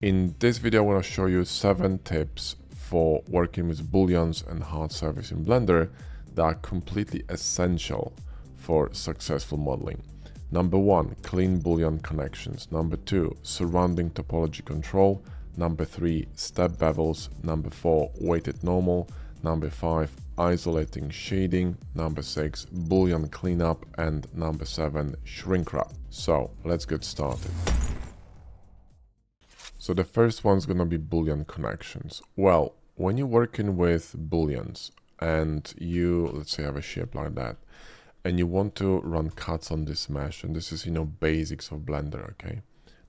In this video, I want to show you 7 tips for working with booleans and hard surface in Blender that are completely essential for successful modeling. Number 1, clean Boolean connections. Number 2, surrounding topology control. Number 3, step bevels. Number 4, weighted normal. Number 5, isolating shading. Number 6, Boolean cleanup. And number 7, Shrinkrop. So let's get started. So the first one's going to be Boolean connections. Well, when you're working with Booleans and you, let's say, have a shape like that, and you want to run cuts on this mesh, and this is, basics of Blender, okay?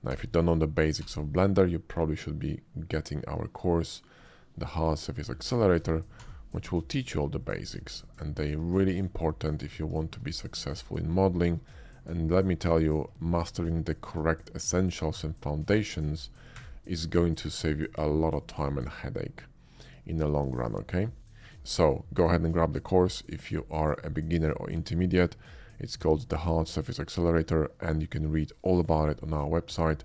Now, if you don't know the basics of Blender, you probably should be getting our course, the Hard Surface Accelerator, which will teach you all the basics. And they're really important if you want to be successful in modeling. And let me tell you, mastering the correct essentials and foundations is going to save you a lot of time and headache in the long run, okay? So go ahead and grab the course if you are a beginner or intermediate. It's called the Hard Surface Accelerator, and you can read all about it on our website.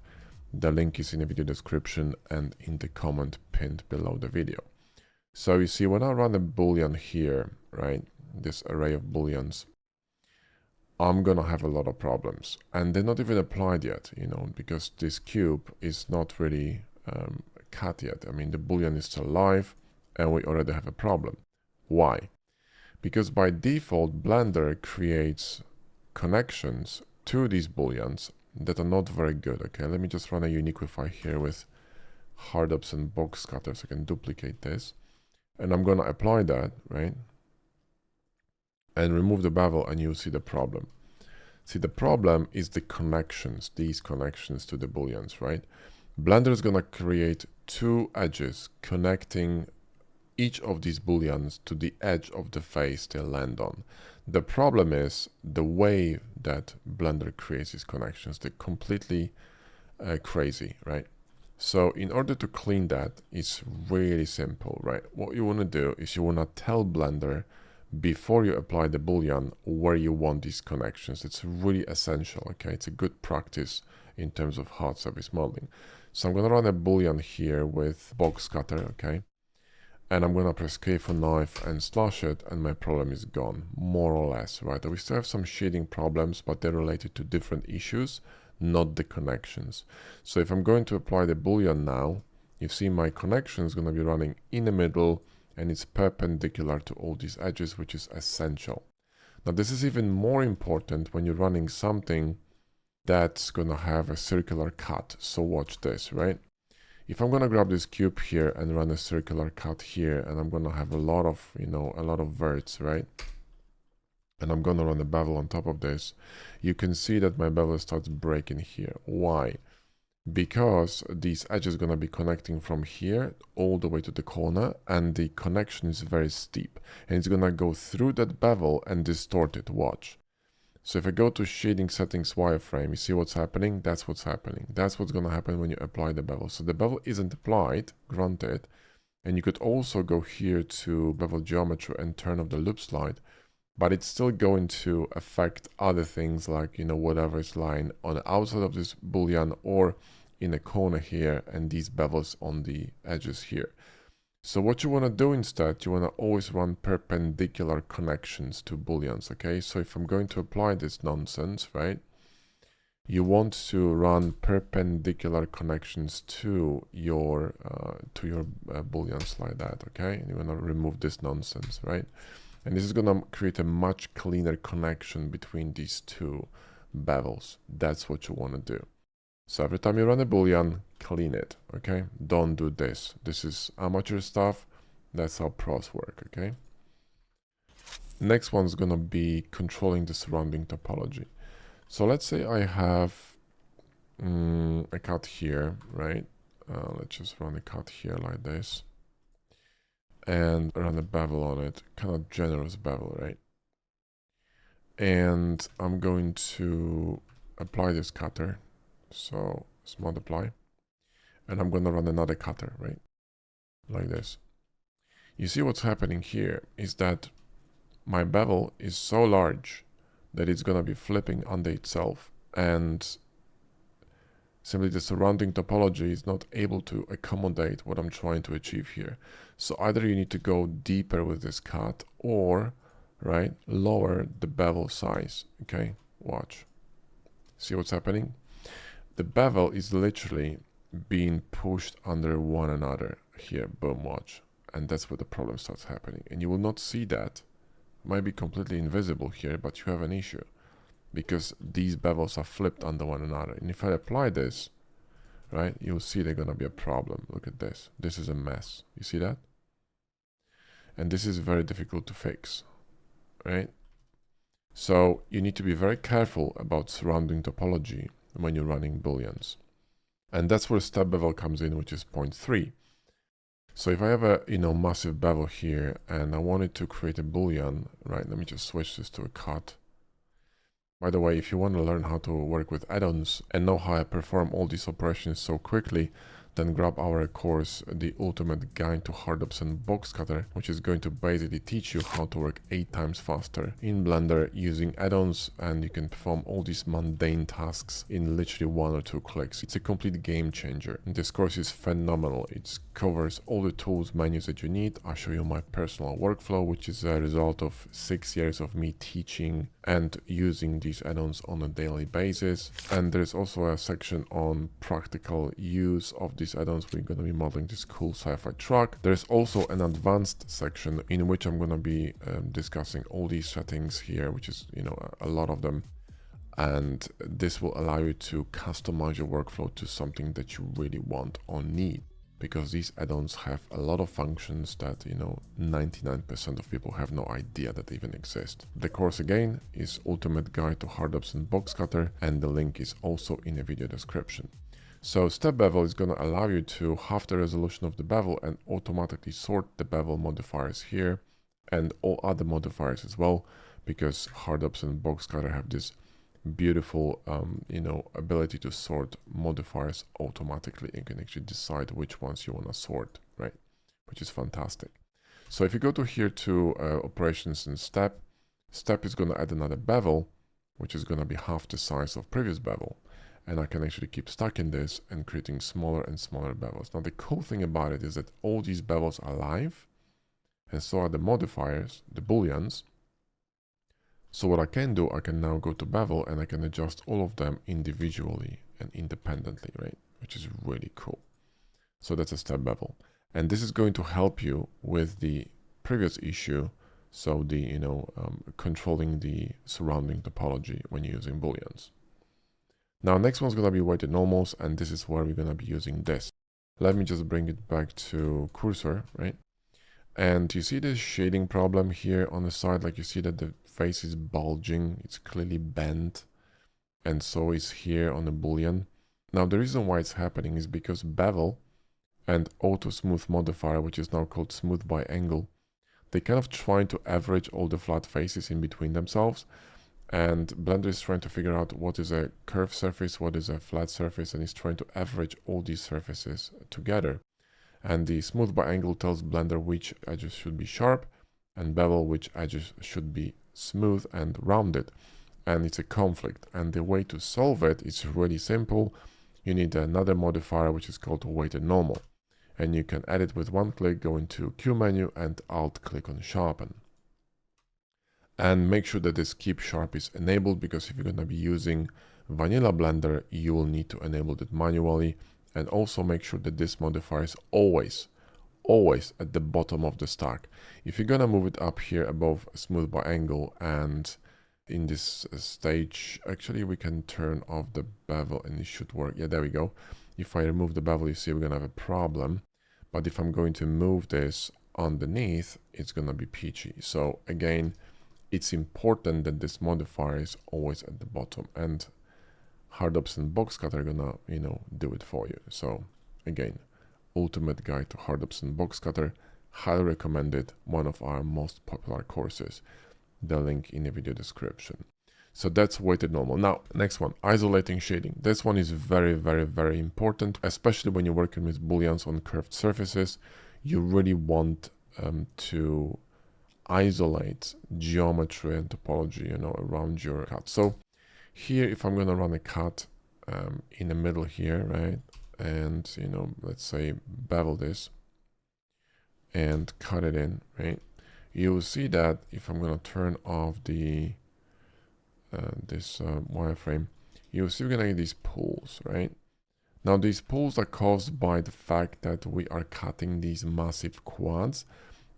The link is in the video description and in the comment pinned below the video. So you see, when I run a Boolean here, right, this array of Booleans, I'm gonna have a lot of problems, and they're not even applied yet, because this cube is not really cut yet. I mean, the Boolean is still live and we already have a problem. Why? Because by default, Blender creates connections to these Booleans that are not very good. Okay, let me just run a uniquify here with hard ups and box cutters. I can duplicate this, and I'm gonna apply that, right? And remove the bevel, and you'll see the problem. See, the problem is the connections, these connections to the Booleans, right? Blender is gonna create 2 edges connecting each of these Booleans to the edge of the face they land on. The problem is the way that Blender creates these connections. They're completely crazy, right? So in order to clean that, it's really simple, right? What you wanna do is you wanna tell Blender before you apply the Boolean where you want these connections. It's really essential, okay? It's a good practice in terms of hard surface modeling. So I'm going to run a Boolean here with box cutter, okay? And I'm going to press K for knife and slash it, and my problem is gone, more or less, right? We still have some shading problems, but they're related to different issues, not the connections. So if I'm going to apply the Boolean now, you see my connection is going to be running in the middle, and it's perpendicular to all these edges, which is essential. Now, this is even more important when you're running something that's gonna have a circular cut. So watch this, right? If I'm gonna grab this cube here and run a circular cut here, and I'm gonna have a lot of, a lot of verts, right? And I'm gonna run a bevel on top of this, you can see that my bevel starts breaking here. Why? Because these edges are going to be connecting from here all the way to the corner, and the connection is very steep, and it's going to go through that bevel and distort it. Watch. So if I go to shading settings wireframe, you see what's happening? That's what's happening. That's what's going to happen when you apply the bevel. So the bevel isn't applied, granted, and you could also go here to bevel geometry and turn off the loop slide, but it's still going to affect other things like, whatever is lying on the outside of this Boolean or in a corner here, and these bevels on the edges here. So what you want to do instead, you want to always run perpendicular connections to Booleans, okay? So if I'm going to apply this nonsense, right, you want to run perpendicular connections to your Booleans like that, okay? And you want to remove this nonsense, right? And this is going to create a much cleaner connection between these 2 bevels. That's what you want to do. So every time you run a Boolean, clean it, okay? Don't do this. This is amateur stuff. That's how pros work, okay? Next one's gonna be controlling the surrounding topology. So let's say I have a cut here, right? Let's just run a cut here like this. And run a bevel on it, kind of generous bevel, right? And I'm going to apply this cutter. So let's multiply, and I'm going to run another cutter, right? Like this. You see what's happening here is that my bevel is so large that it's going to be flipping under itself, and Simply the surrounding topology is not able to accommodate what I'm trying to achieve here. So either you need to go deeper with this cut or, right, lower the bevel size. Okay, watch. See what's happening? The bevel is literally being pushed under one another here. Boom, watch. And that's where the problem starts happening. And you will not see that. It might be completely invisible here, but you have an issue, because these bevels are flipped under one another. And if I apply this, right, you'll see there's gonna be a problem. Look at this. This is a mess. You see that? And this is very difficult to fix, right? So you need to be very careful about surrounding topology when you're running booleans. And that's where step bevel comes in, which is 0.3. So if I have a massive bevel here and I wanted to create a boolean, right? Let me just switch this to a cut. By the way, if you want to learn how to work with add-ons and know how I perform all these operations so quickly, then grab our course, The Ultimate Guide to Hardops and Box Cutter, which is going to basically teach you how to work 8 times faster in Blender using add-ons, and you can perform all these mundane tasks in literally 1 or 2 clicks. It's a complete game changer. This course is phenomenal. It covers all the tools, menus that you need. I'll show you my personal workflow, which is a result of 6 years of me teaching and using these add-ons on a daily basis. And there's also a section on practical use of these add-ons. We're going to be modeling this cool sci-fi truck. There's also an advanced section in which I'm going to be discussing all these settings here, which is, a lot of them. And this will allow you to customize your workflow to something that you really want or need, because these add-ons have a lot of functions that 99% of people have no idea that even exist. The course again is Ultimate Guide to Hardops and Box Cutter, and the link is also in the video description. So step bevel is going to allow you to halve the resolution of the bevel and automatically sort the bevel modifiers here and all other modifiers as well, because Hardops and Box Cutter have this beautiful ability to sort modifiers automatically. You can actually decide which ones you want to sort, right, which is fantastic. So if you go to here to operations and step is going to add another bevel, which is going to be half the size of previous bevel, and I can actually keep stacking this and creating smaller and smaller bevels. Now the cool thing about it is that all these bevels are live, and so are the modifiers, the booleans. So what I can do, I can now go to bevel and I can adjust all of them individually and independently, right? Which is really cool. So that's a step bevel. And this is going to help you with the previous issue. So the, controlling the surrounding topology when you're using booleans. Now, next one's going to be weighted normals, and this is where we're going to be using this. Let me just bring it back to cursor, right? And you see this shading problem here on the side, like you see that the face is bulging, it's clearly bent, and so is here on the boolean. Now the reason why it's happening is because bevel and auto smooth modifier, which is now called smooth by angle, they kind of trying to average all the flat faces in between themselves, and Blender is trying to figure out what is a curved surface, what is a flat surface, and is trying to average all these surfaces together. And the smooth by angle tells Blender which edges should be sharp, and bevel which edges should be smooth and rounded. And it's a conflict, and the way to solve it is really simple. You need another modifier which is called weighted normal, and you can add it with one click. Go into Q menu and alt click on sharpen, and make sure that this keep sharp is enabled, because if you're going to be using vanilla Blender, you will need to enable it manually. And also make sure that this modifier is always at the bottom of the stack. If you're gonna move it up here above smooth by angle, and in this stage, actually we can turn off the bevel and it should work. Yeah, there we go. If I remove the bevel, you see we're gonna have a problem. But if I'm going to move this underneath, it's gonna be peachy. So again, it's important that this modifier is always at the bottom, and Hardops and Box Cutter are gonna, do it for you. So again, Ultimate Guide to Hardops and Box Cutter, highly recommended, one of our most popular courses. The link in the video description. So that's weighted normal. Now, next one, isolating shading. This one is very, very, very important, especially when you're working with booleans on curved surfaces. You really want to isolate geometry and topology, around your cut. So here, if I'm going to run a cut, in the middle here, right? And, you know, let's say bevel this and cut it in, right? You'll see that if I'm going to turn off the this wireframe, you'll see we're going to get these pulls, right? Now, these pulls are caused by the fact that we are cutting these massive quads,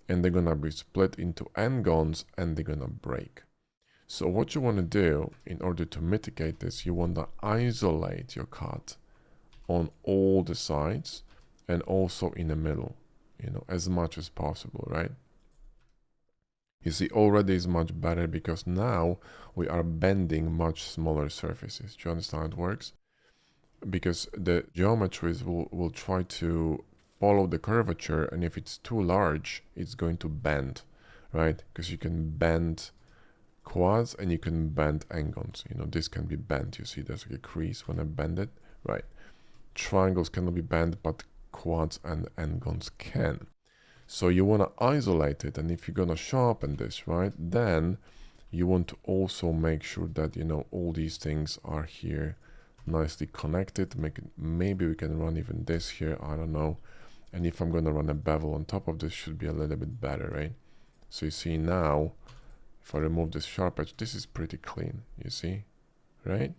and they're going to be split into n-gons, and they're going to break. So what you want to do in order to mitigate this, you want to isolate your cut on all the sides and also in the middle, you know, as much as possible, right? You see, already is much better because now we are bending much smaller surfaces. Do you understand how it works? Because the geometries will try to follow the curvature, and if it's too large, it's going to bend, right? Because you can bend quads and you can bend n-gons. You know, this can be bent. You see there's like a crease when I bend it, right? Triangles cannot be bent, but quads and n-gons can. So you want to isolate it, and if you're going to sharpen this, right, then you want to also make sure that, you know, all these things are here nicely connected. Maybe we can run even this here, I don't know. And if I'm going to run a bevel on top of this, should be a little bit better, right? So you see now, if I remove this sharp edge, this is pretty clean, you see, right?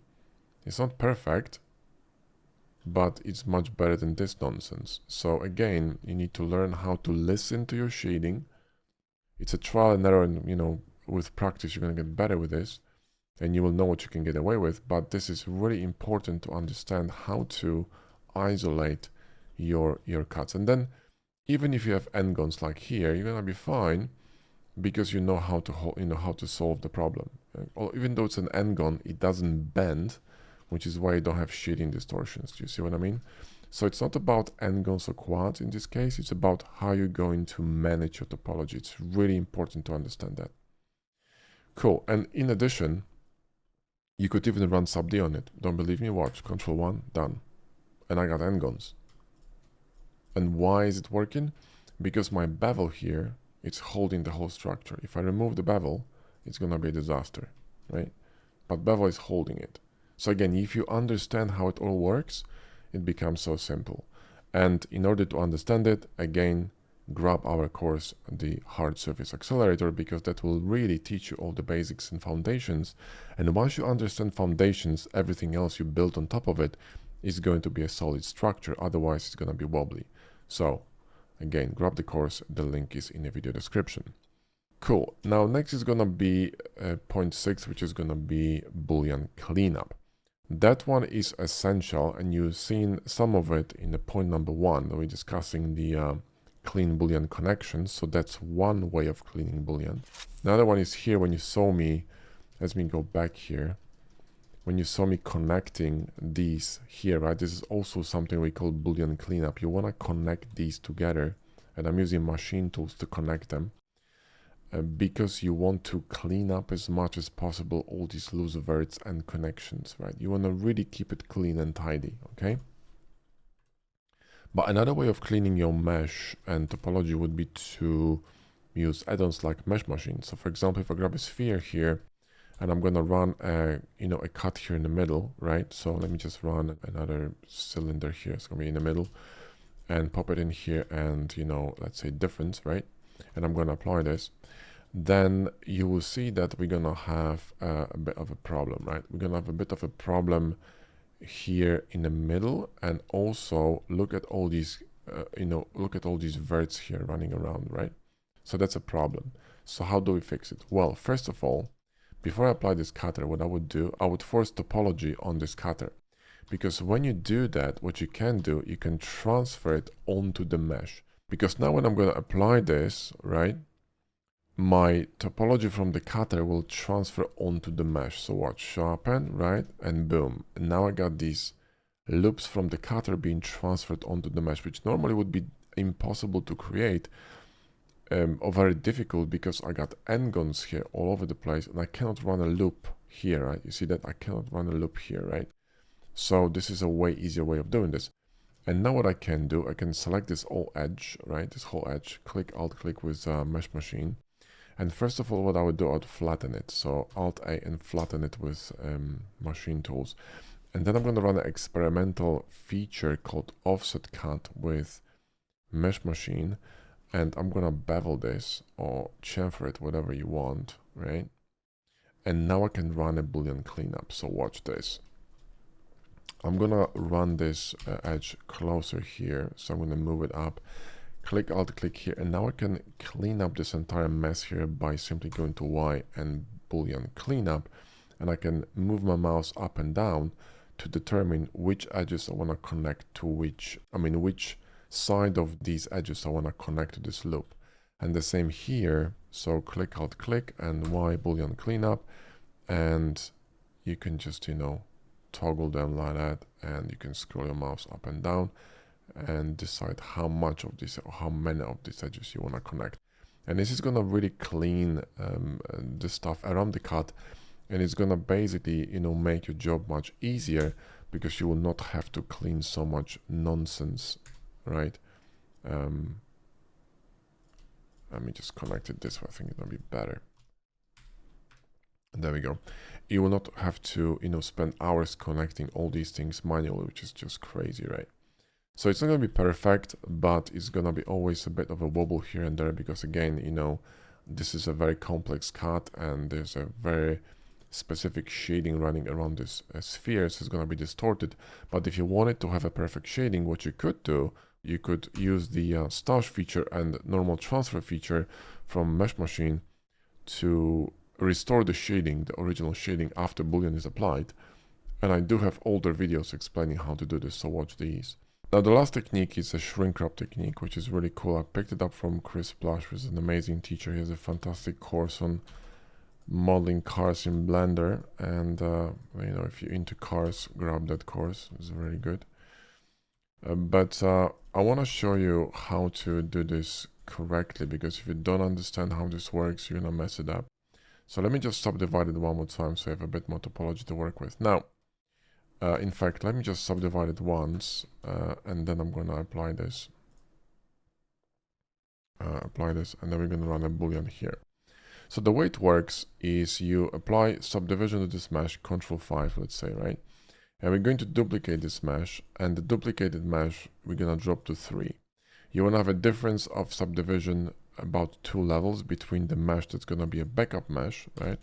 It's not perfect, but it's much better than this nonsense. So again, you need to learn how to listen to your shading. It's a trial and error, and, you know, with practice, you're going to get better with this, and you will know what you can get away with. But this is really important to understand how to isolate your cuts. And then even if you have n-gons like here, you're going to be fine, because you know how to how to solve the problem. Or even though it's an n-gon, it doesn't bend, which is why you don't have shading distortions. Do you see what I mean? So it's not about n-gons or quads in this case. It's about how you're going to manage your topology. It's really important to understand that. Cool. And in addition, you could even run sub D on it. Don't believe me? Watch. Control 1, done. And I got n-gons. And why is it working? Because my bevel here, it's holding the whole structure. If I remove the bevel, it's going to be a disaster, right? But bevel is holding it. So again, if you understand how it all works, it becomes so simple. And in order to understand it, again, grab our course, the Hard Surface Accelerator, because that will really teach you all the basics and foundations. And once you understand foundations, everything else you build on top of it is going to be a solid structure. Otherwise, it's going to be wobbly. So again, grab the course. The link is in the video description. Cool. Now, next is going to be point 6, which is going to be Boolean Cleanup. That one is essential, and you've seen some of it in the point number 1. We're discussing the clean Boolean connections. So that's one way of cleaning Boolean. Another one is here when you saw me, let me go back here. When you saw me connecting these here, right? This is also something we call Boolean Cleanup. You want to connect these together, and I'm using machine tools to connect them because you want to clean up as much as possible all these loose verts and connections, right? You want to really keep it clean and tidy, okay? But another way of cleaning your mesh and topology would be to use add-ons like Mesh Machine. So for example, if I grab a sphere here, and I'm going to run a cut here in the middle, right? So let me just run another cylinder here. It's going to be in the middle, and pop it in here, and, you know, let's say difference, right? And I'm going to apply this. Then you will see that we're going to have a bit of a problem, right? We're going to have a bit of a problem here in the middle, and also look at all these, look at all these verts here running around, right? So that's a problem. So how do we fix it? Well, first of all, before I apply this cutter, what I would do, I would force topology on this cutter. Because when you do that, what you can do, you can transfer it onto the mesh. Because now when I'm going to apply this, right, my topology from the cutter will transfer onto the mesh. So watch, sharpen, right, and boom. And now I got these loops from the cutter being transferred onto the mesh, which normally would be impossible to create. Or very difficult, because I got n-gons here all over the place, and I cannot run a loop here, right? You see that I cannot run a loop here, right? So this is a way easier way of doing this. And now what I can do, I can select this whole edge, right? This whole edge, click, alt click with Mesh Machine. And first of all, what I would do, I would flatten it. So Alt A and flatten it with machine tools. And then I'm going to run an experimental feature called offset cut with mesh machine. And I'm going to bevel this or chamfer it, whatever you want, right? And now I can run a Boolean cleanup. So watch this. I'm going to run this edge closer here. So I'm going to move it up. Click Alt, click here. And now I can clean up this entire mess here by simply going to Y and Boolean cleanup. And I can move my mouse up and down to determine which edges I want to connect to which side of these edges I want to connect to this loop. And the same here. So click Alt, click and Y Boolean cleanup. And you can just, toggle them like that. And you can scroll your mouse up and down and decide how much of this or how many of these edges you want to connect. And this is going to really clean the stuff around the cut. And it's going to basically, make your job much easier because you will not have to clean so much nonsense, right? Let me just connect it this way. I think it's going to be better. And there we go. You will not have to, spend hours connecting all these things manually, which is just crazy, right? So it's not going to be perfect, but it's going to be always a bit of a wobble here and there because, again, this is a very complex cut and there's a very specific shading running around this sphere, so it's going to be distorted. But if you wanted to have a perfect shading, what you could do, you could use the stash feature and normal transfer feature from Mesh Machine to restore the shading, the original shading after Boolean is applied. And I do have older videos explaining how to do this, so watch these. Now the last technique is a Shrinkrop technique, which is really cool. I picked it up from Chris Blash, who's an amazing teacher. He has a fantastic course on modeling cars in Blender, and if you're into cars, grab that course. It's very good. But I want to show you how to do this correctly, because if you don't understand how this works, you're gonna mess it up. So let me just subdivide it one more time so I have a bit more topology to work with. Now, in fact, let me just subdivide it once, and then I'm gonna apply this. And then we're gonna run a Boolean here. So the way it works is you apply subdivision to this mesh, Control 5, let's say, right? And we're going to duplicate this mesh, and the duplicated mesh, we're going to drop to 3. You want to have a difference of subdivision about 2 levels between the mesh that's going to be a backup mesh, right?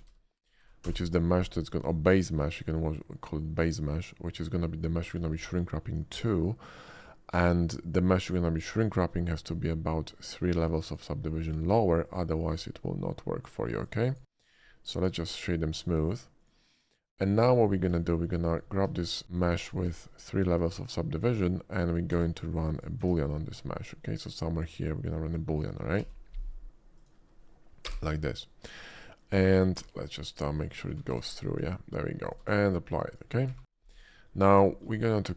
Which is the mesh that's going to, or base mesh, you can call it base mesh, which is going to be the mesh we're going to be shrink wrapping to. And the mesh we're going to be shrink wrapping has to be about 3 levels of subdivision lower, otherwise it will not work for you, okay? So let's just shade them smooth. And now what we're going to do, we're going to grab this mesh with 3 levels of subdivision, and we're going to run a Boolean on this mesh, okay? So somewhere here, we're going to run a Boolean, all right? Like this. And let's just make sure it goes through, yeah? There we go. And apply it, okay? Now, we're going to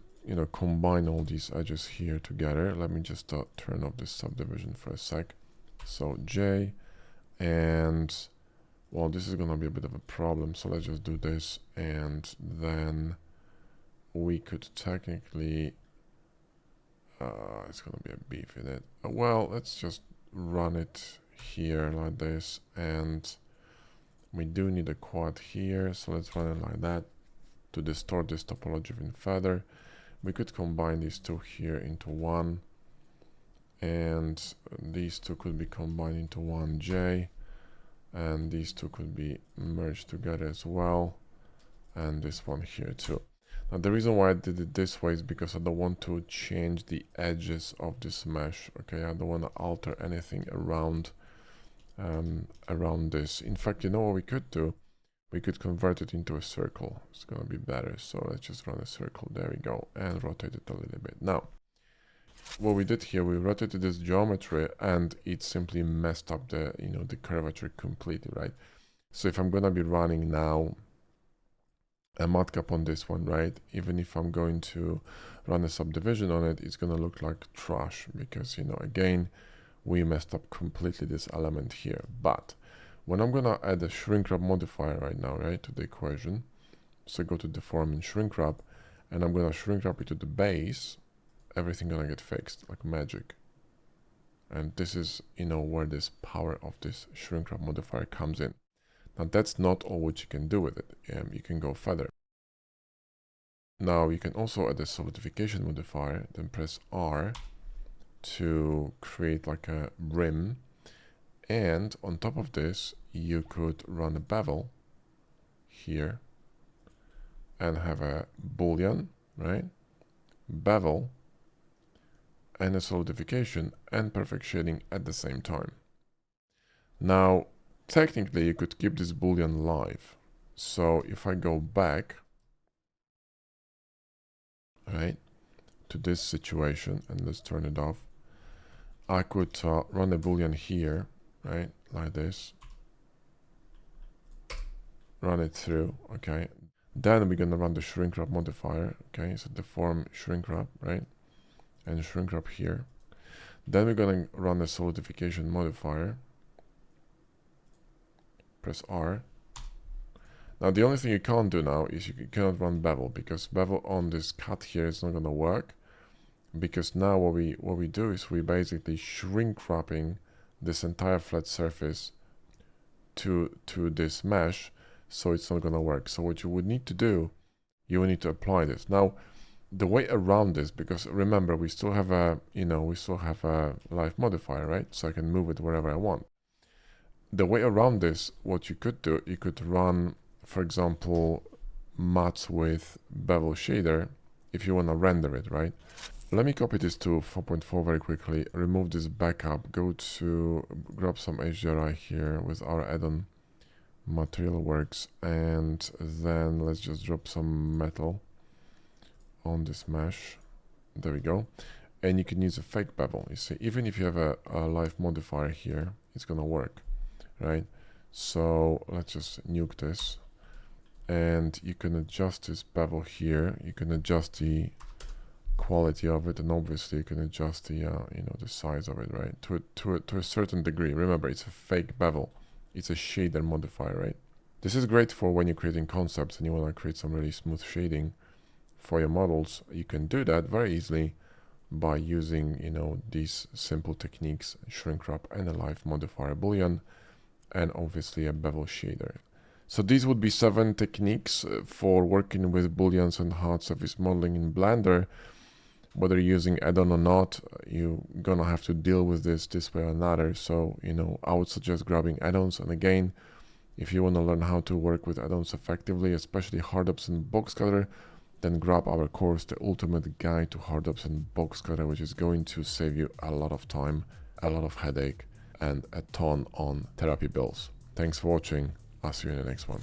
combine all these edges here together. Let me just turn off this subdivision for a sec. So J, and well, this is going to be a bit of a problem. So let's just do this, and then we could technically, it's going to be a beef in it. Well, let's just run it here like this, and we do need a quad here. So let's run it like that to distort this topology even further. We could combine these two here into one, and these two could be combined into one J, and these two could be merged together as well, and this one here too. Now the reason why I did it this way is because I don't want to change the edges of this mesh, okay? I don't want to alter anything around around this. In fact, you know what we could do? We could convert it into a circle. It's going to be better. So let's just run a circle. There we go. And rotate it a little bit. Now, what we did here, we rotated this geometry and it simply messed up the, the curvature completely, right? So if I'm going to be running now a matcap on this one, right? Even if I'm going to run a subdivision on it, it's going to look like trash because, again, we messed up completely this element here. But when I'm going to add a Shrinkrop modifier right now, right, to the equation, so go to deform in Shrinkrop, and I'm going to Shrinkrop it to the base, everything going to get fixed like magic. And this is, where this power of this Shrinkrop modifier comes in. Now, that's not all what you can do with it. You can go further. Now you can also add a solidification modifier, then press R to create like a rim. And on top of this, you could run a bevel here and have a Boolean, right? Bevel and a solidification and perfect shading at the same time. Now, technically, you could keep this Boolean live. So if I go back, right, to this situation, and let's turn it off, I could run a Boolean here, right, like this. Run it through, okay. Then we're gonna run the Shrinkrop modifier, okay, so deform Shrinkrop, right, and Shrinkrop here. Then we're gonna run a solidification modifier. Press R. Now the only thing you can't do now is you cannot run Bevel, because Bevel on this cut here is not gonna work, because now what we do is we basically shrink-wrapping this entire flat surface to this mesh, so it's not gonna work. So what you would need to do, you will need to apply this. Now the way around this, because remember we still have a live modifier, right? So I can move it wherever I want. The way around this, what you could do, you could run, for example, matte with Bevel shader if you want to render it, right? Let me copy this to 4.4 very quickly, remove this backup, go to grab some HDRI here with our add-on Material Works, and then let's just drop some metal on this mesh. There we go. And you can use a fake bevel. You see, even if you have a live modifier here, it's gonna work, right? So let's just nuke this, and you can adjust this bevel here. You can adjust the quality of it, and obviously you can adjust the the size of it, right, to a certain degree. Remember, it's a fake bevel, it's a shader modifier, right? This is great for when you're creating concepts and you want to create some really smooth shading for your models. You can do that very easily by using these simple techniques: Shrinkrop and a live modifier Boolean, and obviously a bevel shader. So these would be 7 techniques for working with Booleans and hard surface modeling in Blender. Whether you're using add-on or not, you're gonna have to deal with this way or another. So I would suggest grabbing add-ons. And again, if you want to learn how to work with add-ons effectively, especially hard-ups and box cutter, then grab our course, The Ultimate Guide to Hard-ups and Box Cutter, which is going to save you a lot of time, a lot of headache, and a ton on therapy bills. Thanks for watching. I'll see you in the next one.